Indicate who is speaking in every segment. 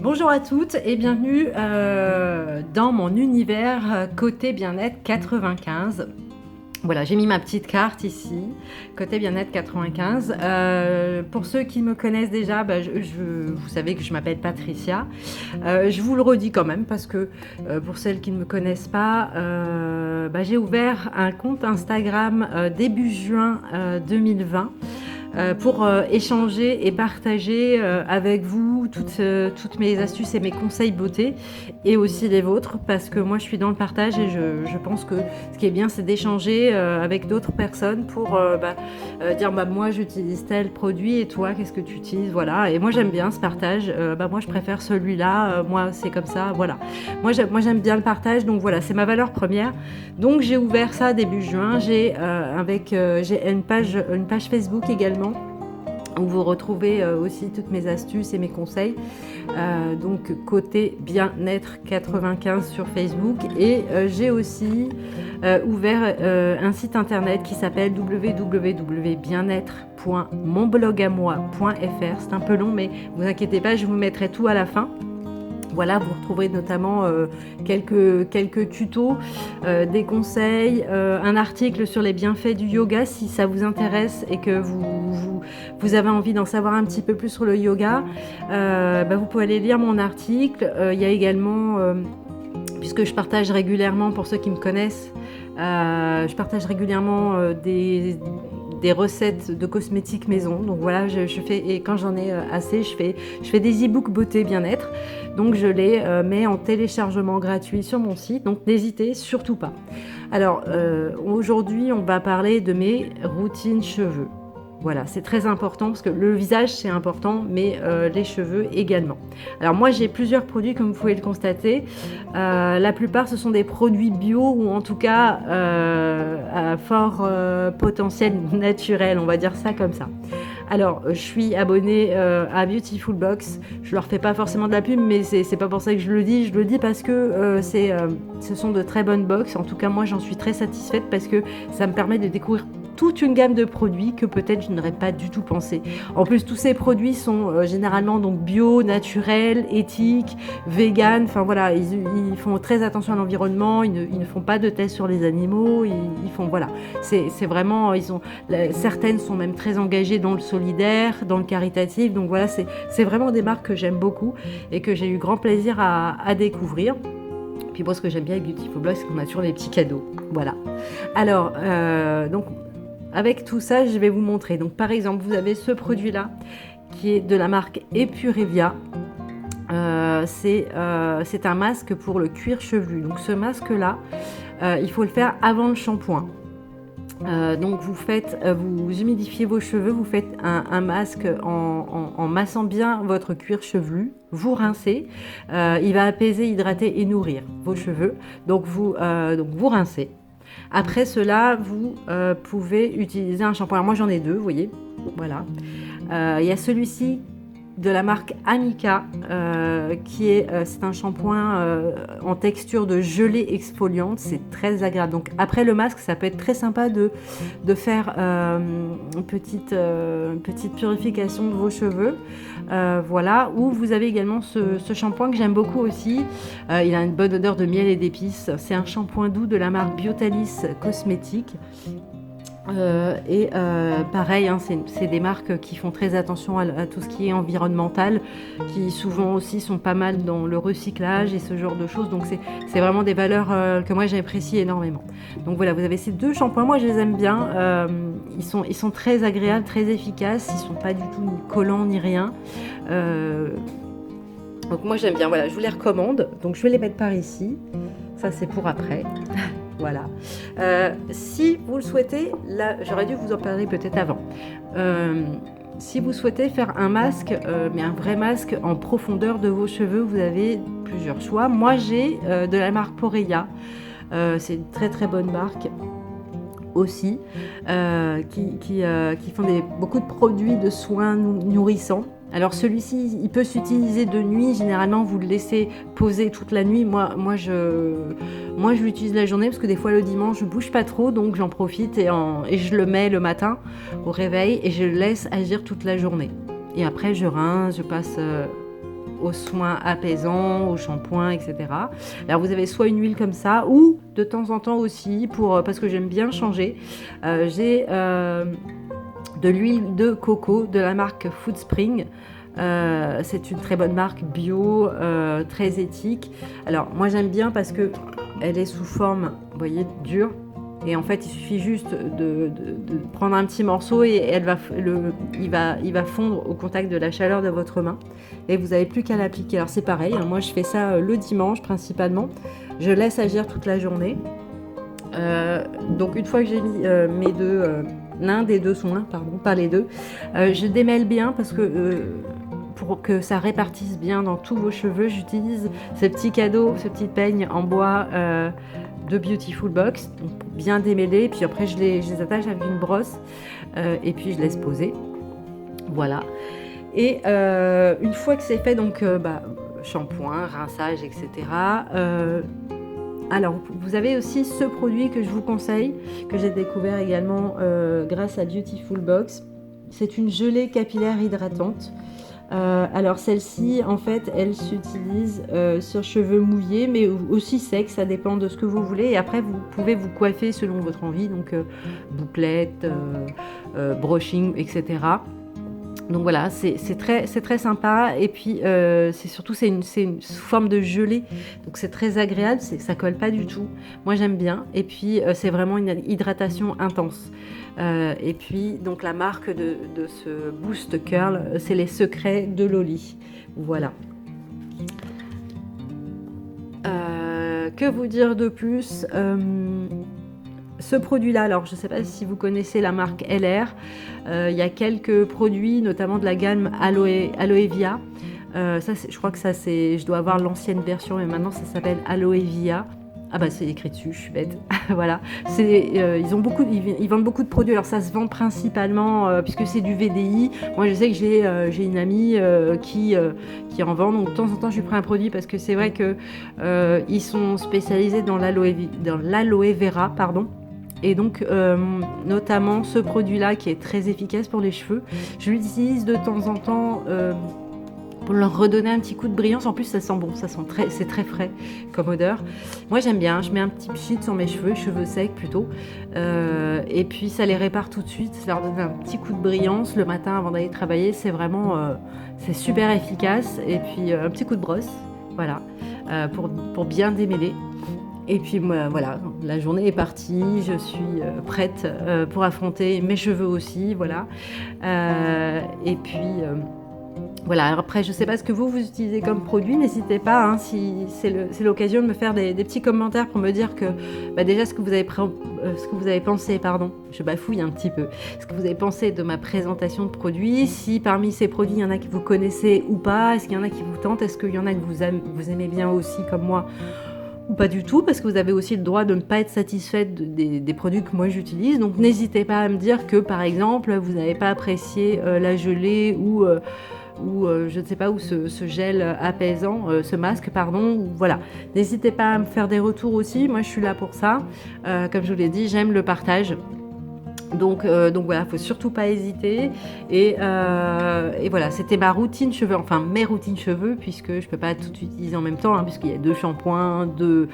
Speaker 1: Bonjour à toutes et bienvenue dans mon univers côté bien-être 95. Voilà, j'ai mis ma petite carte ici, côté bien-être 95. Pour ceux qui me connaissent déjà, vous savez que je m'appelle Patricia. Je vous le redis quand même parce que pour celles qui ne me connaissent pas, j'ai ouvert un compte Instagram début juin 2020. Pour échanger et partager avec vous toutes mes astuces et mes conseils beauté et aussi les vôtres, parce que moi je suis dans le partage et je pense que ce qui est bien, c'est d'échanger avec d'autres personnes pour dire moi j'utilise tel produit et toi qu'est-ce que tu utilises, voilà. Et moi j'aime bien ce partage, moi je préfère celui-là, moi c'est comme ça, voilà. Moi j'aime bien le partage, donc voilà, c'est ma valeur première. Donc j'ai ouvert ça début juin, j'ai une page Facebook également, où vous retrouvez aussi toutes mes astuces et mes conseils. Donc côté bien-être 95 sur Facebook. Et j'ai aussi ouvert un site internet qui s'appelle www.bien-être.monblogamoi.fr. C'est un peu long, mais vous inquiétez pas, je vous mettrai tout à la fin. Voilà, vous retrouverez notamment quelques tutos, des conseils, un article sur les bienfaits du yoga si ça vous intéresse et que vous avez envie d'en savoir un petit peu plus sur le yoga. Vous pouvez aller lire mon article. Il y a également, puisque je partage régulièrement, pour ceux qui me connaissent, je partage régulièrement des recettes de cosmétiques maison. Donc voilà, je fais, et quand j'en ai assez, je fais des e-books beauté bien-être. Donc je les mets en téléchargement gratuit sur mon site. Donc n'hésitez surtout pas. Alors aujourd'hui, on va parler de mes routines cheveux. Voilà, c'est très important parce que le visage c'est important, mais les cheveux également. Alors moi j'ai plusieurs produits comme vous pouvez le constater. La plupart ce sont des produits bio ou en tout cas à fort potentiel naturel, on va dire ça comme ça. Alors je suis abonnée à Beautiful Box. Je leur fais pas forcément de la pub, mais c'est pas pour ça que je le dis. Je le dis parce que ce sont de très bonnes box. En tout cas moi j'en suis très satisfaite parce que ça me permet de découvrir toute une gamme de produits que peut-être je n'aurais pas du tout pensé. En plus, tous ces produits sont généralement donc bio, naturels, éthiques, vegan. Enfin voilà, ils font très attention à l'environnement. Ils ne font pas de tests sur les animaux. Ils font voilà. C'est vraiment certaines sont même très engagées dans le solidaire, dans le caritatif. Donc voilà, c'est vraiment des marques que j'aime beaucoup et que j'ai eu grand plaisir à découvrir. Puis moi, ce que j'aime bien avec Beautiful Box, c'est qu'on a toujours les petits cadeaux. Voilà. Alors donc avec tout ça, je vais vous montrer. Donc, par exemple, vous avez ce produit-là qui est de la marque Epurevia. C'est un masque pour le cuir chevelu. Donc, ce masque-là, il faut le faire avant le shampoing. Donc, vous humidifiez vos cheveux, vous faites un masque en massant bien votre cuir chevelu. Vous rincez. Il va apaiser, hydrater et nourrir vos cheveux. Donc, vous rincez. Après cela, vous pouvez utiliser un shampoing. Alors moi, j'en ai deux, vous voyez. Voilà. Il y a celui-ci de la marque Amica, c'est un shampoing en texture de gelée exfoliante. C'est très agréable. Donc après le masque, ça peut être très sympa de faire une petite purification de vos cheveux. Voilà. Ou vous avez également ce shampoing que j'aime beaucoup aussi. Il a une bonne odeur de miel et d'épices. C'est un shampoing doux de la marque Biotalis Cosmétiques. Pareil, hein, c'est des marques qui font très attention à tout ce qui est environnemental, qui souvent aussi sont pas mal dans le recyclage et ce genre de choses. Donc c'est vraiment des valeurs que moi j'apprécie énormément. Donc voilà, vous avez ces deux shampoings, moi je les aime bien. Ils sont très agréables, très efficaces, ils sont pas du tout ni collants ni rien. Donc moi j'aime bien, voilà, je vous les recommande. Donc je vais les mettre par ici. Ça c'est pour après. Voilà. Si vous le souhaitez, là, j'aurais dû vous en parler peut-être avant. Si vous souhaitez faire un masque, mais un vrai masque en profondeur de vos cheveux, vous avez plusieurs choix. Moi, j'ai de la marque Poreya. C'est une très très bonne marque aussi, qui font beaucoup de produits de soins nourrissants. Alors celui-ci, il peut s'utiliser de nuit. Généralement, vous le laissez poser toute la nuit. Moi, je l'utilise la journée parce que des fois le dimanche, je bouge pas trop, donc j'en profite et je le mets le matin au réveil et je le laisse agir toute la journée. Et après, je rince, je passe aux soins apaisants, aux shampoings, etc. Alors vous avez soit une huile comme ça, ou de temps en temps aussi, parce que j'aime bien changer, j'ai de l'huile de coco de la marque Foodspring. C'est une très bonne marque bio, très éthique. Alors moi j'aime bien parce que elle est sous forme, vous voyez, dure. Et en fait, il suffit juste de prendre un petit morceau et il va fondre au contact de la chaleur de votre main. Et vous n'avez plus qu'à l'appliquer. Alors c'est pareil, hein, moi je fais ça le dimanche principalement. Je laisse agir toute la journée. Donc une fois que j'ai mis l'un des deux soins, pardon, pas les deux, je démêle bien parce que pour que ça répartisse bien dans tous vos cheveux, j'utilise ce petit cadeau, ce petit peigne en bois de Beautiful Box, donc pour bien démêler, puis après je les attache avec une brosse et puis je laisse poser. Voilà. Et une fois que c'est fait, donc shampoing, rinçage, etc. Alors, vous avez aussi ce produit que je vous conseille, que j'ai découvert également grâce à Beautiful Box. C'est une gelée capillaire hydratante. Alors celle-ci, en fait, elle s'utilise sur cheveux mouillés, mais aussi secs, ça dépend de ce que vous voulez. Et après, vous pouvez vous coiffer selon votre envie, donc bouclette, brushing, etc. Donc voilà, c'est très sympa. Et puis, c'est une forme de gelée, donc c'est très agréable, ça colle pas du tout. Moi, j'aime bien. Et puis, c'est vraiment une hydratation intense. Et puis, donc la marque de ce Boost Curl, c'est les secrets de Loli. Voilà. Que vous dire de plus? Ce produit-là, alors je ne sais pas si vous connaissez la marque LR, il y a quelques produits, notamment de la gamme Aloe Via. Je crois que je dois avoir l'ancienne version, mais maintenant ça s'appelle Aloe Via. Ah bah c'est écrit dessus, je suis bête. Voilà, ils vendent beaucoup de produits. Alors ça se vend principalement puisque c'est du VDI. Moi je sais que j'ai une amie qui en vend. Donc de temps en temps je lui prends un produit parce que c'est vrai que ils sont spécialisés dans l'aloe vera, pardon. Et donc notamment ce produit-là qui est très efficace pour les cheveux. Je l'utilise de temps en temps. Pour leur redonner un petit coup de brillance. En plus ça sent bon, c'est très frais comme odeur. Moi j'aime bien, je mets un petit pchit sur mes cheveux secs plutôt, et puis ça les répare tout de suite, ça leur donne un petit coup de brillance le matin avant d'aller travailler. C'est vraiment c'est super efficace. Et puis un petit coup de brosse, voilà, pour bien démêler. Et puis voilà, la journée est partie, je suis prête pour affronter mes cheveux aussi, voilà. Et puis voilà, alors après je ne sais pas ce que vous utilisez comme produit, n'hésitez pas, hein, si c'est l'occasion de me faire des petits commentaires pour me dire que déjà ce que vous avez pensé, pardon, je bafouille un petit peu, ce que vous avez pensé de ma présentation de produits, si parmi ces produits il y en a que vous connaissez ou pas, est-ce qu'il y en a qui vous tentent, est-ce qu'il y en a que vous aimez bien aussi comme moi ou pas du tout, parce que vous avez aussi le droit de ne pas être satisfaite des produits que moi j'utilise. Donc n'hésitez pas à me dire que par exemple vous n'avez pas apprécié la gelée ou je ne sais pas, ou ce gel apaisant, ce masque, pardon, voilà. N'hésitez pas à me faire des retours aussi, moi je suis là pour ça. Comme je vous l'ai dit, j'aime le partage. Donc voilà, faut surtout pas hésiter. Et voilà, c'était ma routine cheveux, enfin mes routines cheveux, puisque je peux pas tout utiliser en même temps, hein, puisqu'il y a 2 shampoings, 2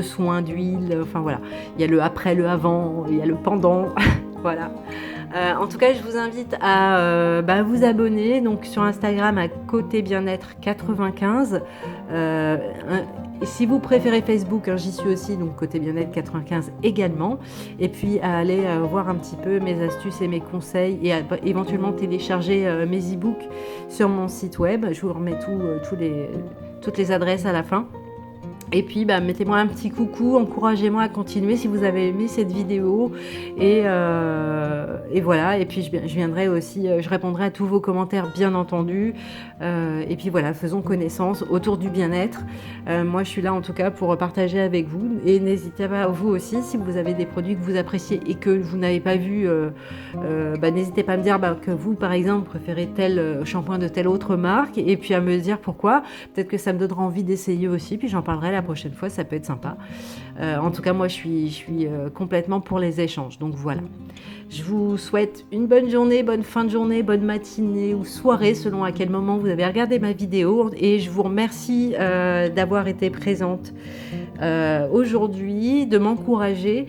Speaker 1: soins d'huile, enfin voilà. Il y a le après, le avant, il y a le pendant, voilà. En tout cas, je vous invite à vous abonner donc sur Instagram à Côté Bien-être 95. Et si vous préférez Facebook, hein, j'y suis aussi, donc Côté Bien-être 95 également. Et puis à aller voir un petit peu mes astuces et mes conseils et à éventuellement télécharger mes e-books sur mon site web. Je vous remets toutes les adresses à la fin. Et puis mettez-moi un petit coucou, encouragez-moi à continuer si vous avez aimé cette vidéo. Et voilà, et puis je viendrai aussi, je répondrai à tous vos commentaires bien entendu. Et puis voilà, faisons connaissance autour du bien-être. Moi je suis là en tout cas pour partager avec vous. Et n'hésitez pas, vous aussi, si vous avez des produits que vous appréciez et que vous n'avez pas vu, n'hésitez pas à me dire que vous par exemple préférez tel shampoing de telle autre marque. Et puis à me dire pourquoi. Peut-être que ça me donnera envie d'essayer aussi, puis j'en parlerai la prochaine fois, ça peut être sympa. En tout cas, moi, je suis complètement pour les échanges. Donc voilà. Je vous souhaite une bonne journée, bonne fin de journée, bonne matinée ou soirée, selon à quel moment vous avez regardé ma vidéo. Et je vous remercie d'avoir été présente aujourd'hui, de m'encourager.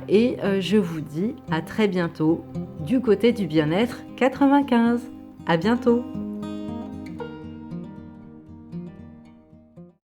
Speaker 1: Et je vous dis à très bientôt du côté du bien-être 95. À bientôt.